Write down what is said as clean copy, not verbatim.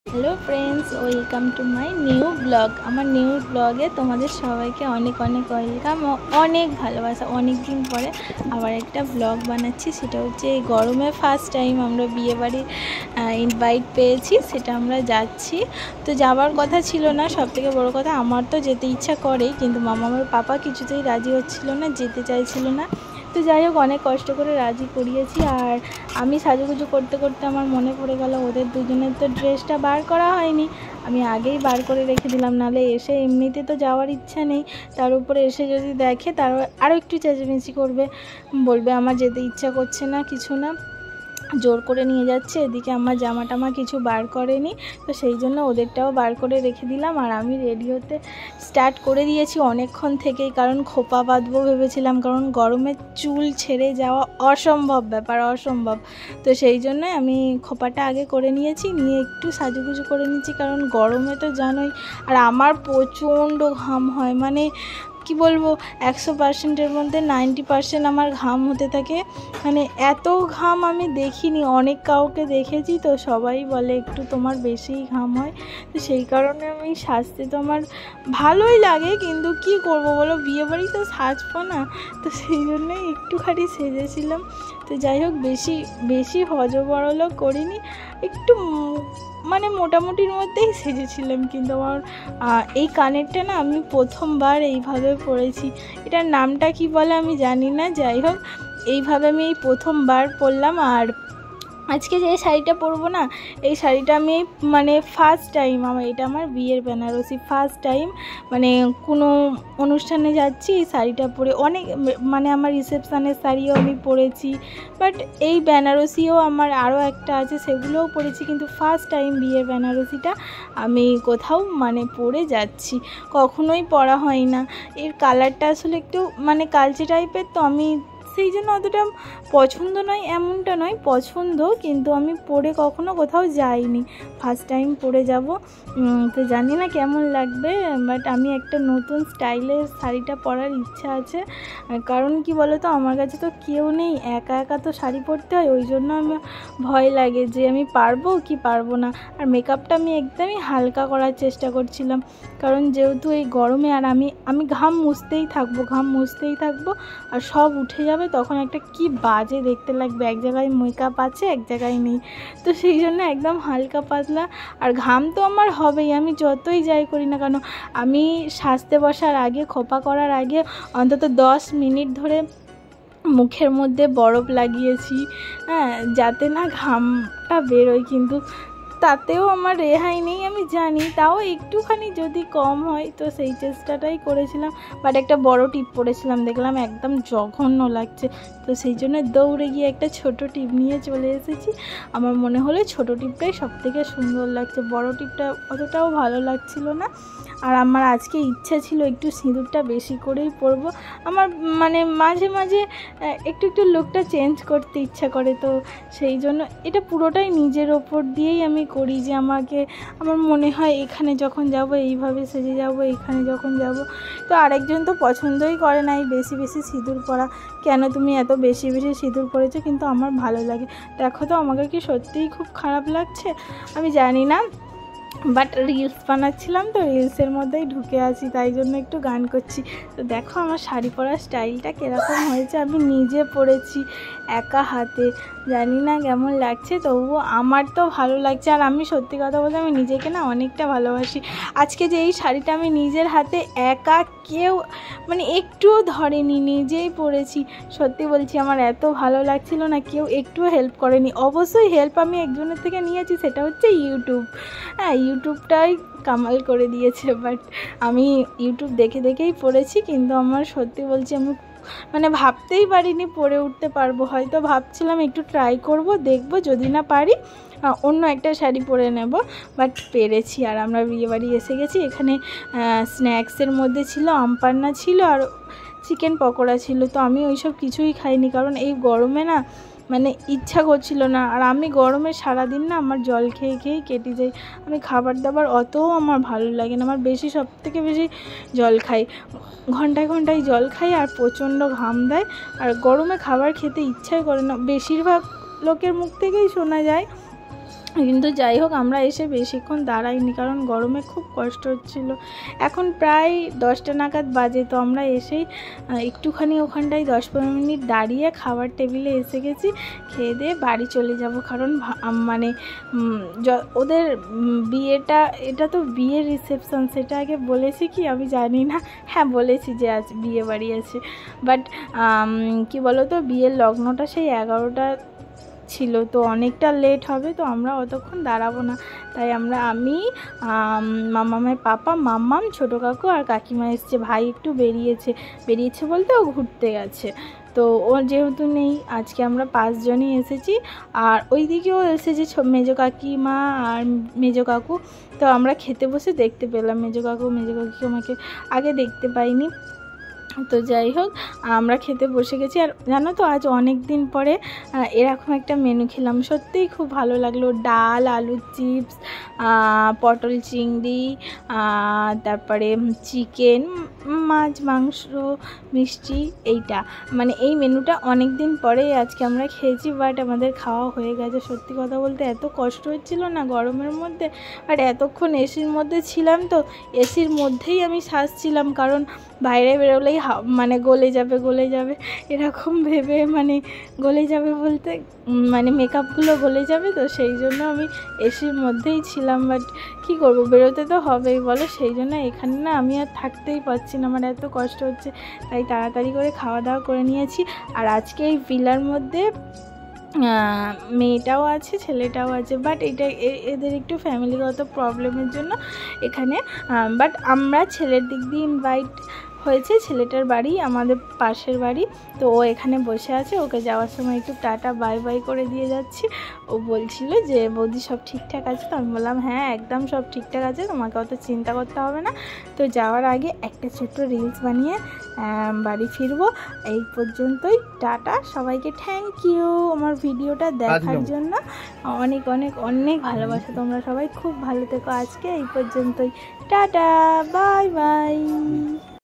Hello friends, welcome to my new blog. আমার new ব্লগে তোমাদের সবাইকে অনেক অনেক ওয়েলকাম ও অনেক ভালোবাসা। অনেক দিন পরে আবার একটা ব্লগ বানাচ্ছি। সেটা হচ্ছে এই গরমে ফার্স্ট টাইম আমরা বিয়েবাড়ির ইনভাইট পেয়েছি, সেটা আমরা যাচ্ছি। তো যাওয়ার কথা ছিল না, সবথেকে বড় কথা আমার তো যেতে ইচ্ছা করেই, কিন্তু মামার পাপা কিছুতেই রাজি হচ্ছিল না, যেতে চাইছিল না। তো যাই হোক, অনেক কষ্ট করে রাজি করিয়েছি। আর আমি সাজুগুজু করতে করতে আমার মনে পড়ে গেল ওদের দুজনের তো ড্রেসটা বার করা হয়নি। আমি আগেই বার করে রেখে দিলাম, নাহলে এসে এমনিতে তো যাওয়ার ইচ্ছা নেই, তার উপরে এসে যদি দেখে তার আরও একটু চেঁচামেচি করবে, বলবে আমার যেতে ইচ্ছা করছে না, কিছু না, জোর করে নিয়ে যাচ্ছে। এদিকে আমার জামা টামা কিছু বার করেনি, তো সেই জন্য ওদেরটাও বার করে রেখে দিলাম। আর আমি রেডি হতে স্টার্ট করে দিয়েছি অনেকক্ষণ থেকেই, কারণ খোপা বাঁধবো ভেবেছিলাম, কারণ গরমে চুল ছেড়ে যাওয়া অসম্ভব ব্যাপার, অসম্ভব। তো সেই জন্য আমি খোপাটা আগে করে নিয়েছি, নিয়ে একটু সাজুগুজু করে নিয়েছি, কারণ গরমে তো জানোই। আর আমার প্রচণ্ড ঘাম হয়, মানে কি বলবো, 100%-এর মধ্যে 90% আমার ঘাম হতে থাকে। মানে এত ঘাম আমি দেখিনি, অনেক কাউকে দেখেছি, তো সবাই বলে একটু তোমার বেশিই ঘাম হয়। তো সেই কারণে আমি সাজতে তো আমার ভালোই লাগে, কিন্তু কি করব বলো, বিয়েবাড়ি তো সাজবো না, তো সেই জন্যই একটুখানি সেজেছিলাম। তো যাই হোক, বেশি বেশি হজবরলও করিনি, একটু মানে মোটামুটির মধ্যেই সেজেছিলাম। কিন্তু আমার এই কানেরটা না আমি প্রথমবার এইভাবে পরেছি, এটার নামটা কি বলে আমি জানি না। যাই হোক, এইভাবে আমি এই প্রথমবার পরলাম। আর আজকে যে শাড়িটা পরবো না, এই শাড়িটা আমি মানে ফার্স্ট টাইম, এটা আমার বিয়ের বেনারসি, ফার্স্ট টাইম মানে কোনো অনুষ্ঠানে যাচ্ছি এই শাড়িটা পরে। অনেক মানে আমার রিসেপশানের শাড়িও আমি পরেছি, বাট এই বেনারসিও আমার আরও একটা আছে, সেগুলোও পরেছি, কিন্তু ফার্স্ট টাইম বিয়ের বেনারসিটা আমি কোথাও মানে পরে যাচ্ছি, কখনোই পরা হয় না। এর কালারটা আসলে একটু মানে কালচে টাইপের, তো আমি সেই জন্য অতটা পছন্দ নয়, এমনটা নয়, পছন্দ, কিন্তু আমি পরে কখনো কোথাও যাইনি, ফার্স্ট টাইম পরে যাব। তো জানি না কেমন লাগবে, বাট আমি একটা নতুন স্টাইলের শাড়িটা পরার ইচ্ছা আছে। কারণ কি বলো তো, আমার কাছে তো কেউ নেই, একা একা তো শাড়ি পরতে হয়, ওই জন্য আমার ভয় লাগে যে আমি পারবো কি পারবো না। আর মেকআপটা আমি একদমই হালকা করার চেষ্টা করছিলাম, কারণ যেহেতু এই গরমে, আর আমি ঘাম মুছতেই থাকবো, আর সব উঠে যাবে, তখন একটা কি বাজে দেখতে লাগবে, এক জায়গায় মেকআপ আছে এক জায়গায় নেই। তো সেই জন্য একদম হালকা পাতলা। আর ঘাম তো আমার হবেই, আমি যতই যাই করি না কেন। আমি সাজতে বসার আগে, খোপা করার আগে অন্তত 10 মিনিট ধরে মুখের মধ্যে বরফ লাগিয়েছি, হ্যাঁ, যাতে না ঘামটা বেরোয়, কিন্তু তাতেও আমার রেহাই নেই, আমি জানি। তাও একটুখানি যদি কম হয় তো সেই চেষ্টাটাই করেছিলাম, বাট একটা বড় টিপ পরেছিলাম, দেখলাম একদম জঘন্য লাগছে, তো সেই জন্য দৌড়ে গিয়ে একটা ছোট টিপ নিয়ে চলে এসেছি। আমার মনে হলো ছোট টিপটাই সবথেকে সুন্দর লাগছে, বড় টিপটা অতটাও ভালো লাগছিল না। আর আমার আজকে ইচ্ছা ছিল একটু সিঁদুরটা বেশি করেই পরবো, আমার মানে মাঝে মাঝে একটু একটু লুকটা চেঞ্জ করতে ইচ্ছা করে, তো সেই জন্য এটা পুরোটাই নিজের ওপর দিয়েই আমি করি, যে আমার মনে হয় এখানে যখন যাব এইভাবে সেজে যাব, এখানে যখন যাব। তো আরেকজন তো পছন্দই করে না এই বেশি বেশি সিঁদুর পরা, কেন তুমি এত বেশি বেশি সিঁদুর পরেছো, কিন্তু আমার ভালো লাগে। দেখো তো আমাকে কি সত্যিই খুব খারাপ লাগছে, আমি জানি না, বাট রিলস বানাচ্ছিলাম তো রিলসের মধ্যেই ঢুকে আছি, তাই জন্য একটু গান করছি। তো দেখো আমার শাড়ি পরার স্টাইলটা কীরকম হয়েছে, আমি নিজে পরেছি একা হাতে, জানি না কেমন লাগছে, তবুও আমার তো ভালো লাগছে। আর আমি সত্যি কথা বলতে আমি নিজেকে না অনেকটা ভালোবাসি। আজকে যে এই শাড়িটা আমি নিজের হাতে একা, কেউ মানে একটুও ধরেনি, নিজেই পরেছি, সত্যি বলছি আমার এত ভালো লাগছিল না, কেউ একটুও হেল্প করেনি। অবশ্যই হেল্প আমি একজনের থেকে নিয়েছি, সেটা হচ্ছে ইউটিউব। হ্যাঁ, ইউটিউবটাই কামাল করে দিয়েছে, বাট আমি ইউটিউব দেখে দেখেই পড়েছি, কিন্তু আমার সত্যি বলছি আমি মানে ভাবতেই পারিনি পরে উঠতে পারবো। হয়তো ভাবছিলাম একটু ট্রাই করব, দেখব, যদি না পারি অন্য একটা শাড়ি পরে নেব, বাট পেরেছি। আর আমরা বিয়েবাড়ি এসে গেছি, এখানে স্ন্যাক্সের মধ্যে ছিল আমপান্না ছিল আর চিকেন পকোড়া ছিল, তো আমি ওইসব কিছুই খাইনি, কারণ এই গরমে না মানে ইচ্ছা করছিল না। আর আমি গরমে সারাদিন না আমার জল খেয়ে খেয়েই কেটে যাই, আমি খাবার দাবার অতও আমার ভালো লাগে না, আমার বেশি সবথেকে বেশি জল খাই, ঘন্টায় ঘন্টায় জল খাই, আর প্রচণ্ড ঘাম দেয়, আর গরমে খাবার খেতে ইচ্ছাই করে না। বেশিরভাগ লোকের মুখ থেকেই শোনা যায় কিন্তু যাই হোক আমরা এসে বেশিক্ষণ দাঁড়াইনি, কারণ গরমে খুব কষ্ট হচ্ছিল। এখন প্রায় 10টা নাগাদ বাজে, তো আমরা এসেই একটুখানি ওখানটায় 10-15 মিনিট দাঁড়িয়ে খাবার টেবিলে এসে গেছি। খেয়ে দিয়ে বাড়ি চলে যাব, কারণ মানে ওদের বিয়েটা, এটা তো বিয়ের রিসেপশন, সেটা আগে বলেছি কি আমি জানি না। হ্যাঁ বলেছি যে আজ বিয়ে বাড়ি আছে, বাট কি বলো তো, বিয়ের লগ্নটা সেই 11টা ছিল, তো অনেকটা লেট হবে, তো আমরা অতক্ষণ দাঁড়াবো না। তাই আমি মামামের পাপা, মাম্মাম, ছোটো কাকু আর কাকিমা এসছে। ভাই একটু বেরিয়েছে বলতে ও ঘুরতে গেছে, তো ও যেহেতু নেই, আজকে আমরা 5 জনই এসেছি। আর ওই দিকেও এসেছে মেজো কাকিমা আর মেজো কাকু। তো আমরা খেতে বসে দেখতে পেলাম মেজো কাকিকে আমাকে আগে দেখতে পাইনি। তো যাই হোক আমরা খেতে বসে গেছি। আর জানো তো আজ অনেক দিন পরে এরকম একটা মেনু খেলাম, সত্যিই খুব ভালো লাগলো। ডাল, আলুর চিপস, পটল চিংড়ি, তারপরে চিকেন, মাছ, মাংস, মিষ্টি, এইটা মানে এই মেনুটা অনেক দিন পরে আজকে আমরা খেয়েছি, বাট আমাদের খাওয়া হয়ে গেছে। সত্যি কথা বলতে এত কষ্ট হচ্ছিল না গরমের মধ্যে, বাট এতক্ষণ এসির মধ্যে ছিলাম, তো এসির মধ্যেই আমি শ্বাসছিলাম, কারণ বাইরে বেরোলেই মানে গলে যাবে এরকম ভেবে, মানে গলে যাবে বলতে মানে মেকআপগুলো গলে যাবে, তো সেই জন্য আমি এসির মধ্যেই ছিলাম। বাট কী করবো, বেরোতে তো হবেই বলো, সেই জন্য এখানে না আমি আর থাকতেই পারছি না, আমার এত কষ্ট হচ্ছে। তাই তাড়াতাড়ি করে খাওয়া দাওয়া করে নিয়েছি। আর আজকে এই ভিলার মধ্যে মেয়েটাও আছে, ছেলেটাও আছে, বাট এটা এদের একটু ফ্যামিলিগত প্রবলেমের জন্য এখানে, বাট আমরা ছেলের দিক দিয়ে ইনভাইট হয়েছে। ছেলেটার বাড়ি আমাদের পাশের বাড়ি, তো ও এখানে বসে আছে। ওকে যাওয়ার সময় একটু টাটা বাই বাই করে দিয়ে যাচ্ছি। ও বলছিল যে বৌদি সব ঠিকঠাক আছে, তো আমি বললাম হ্যাঁ একদম সব ঠিকঠাক আছে, তোমাকে অত চিন্তা করতে হবে না। তো যাওয়ার আগে একটা ছোট্ট রিলস বানিয়ে বাড়ি ফিরবো। এই পর্যন্তই, টাটা সবাইকে। থ্যাংক ইউ আমার ভিডিওটা দেখার জন্য, অনেক অনেক অনেক ভালোবাসা। তোমরা সবাই খুব ভালো থেকো। আজকে এই পর্যন্তই, টাটা, বাই বাই।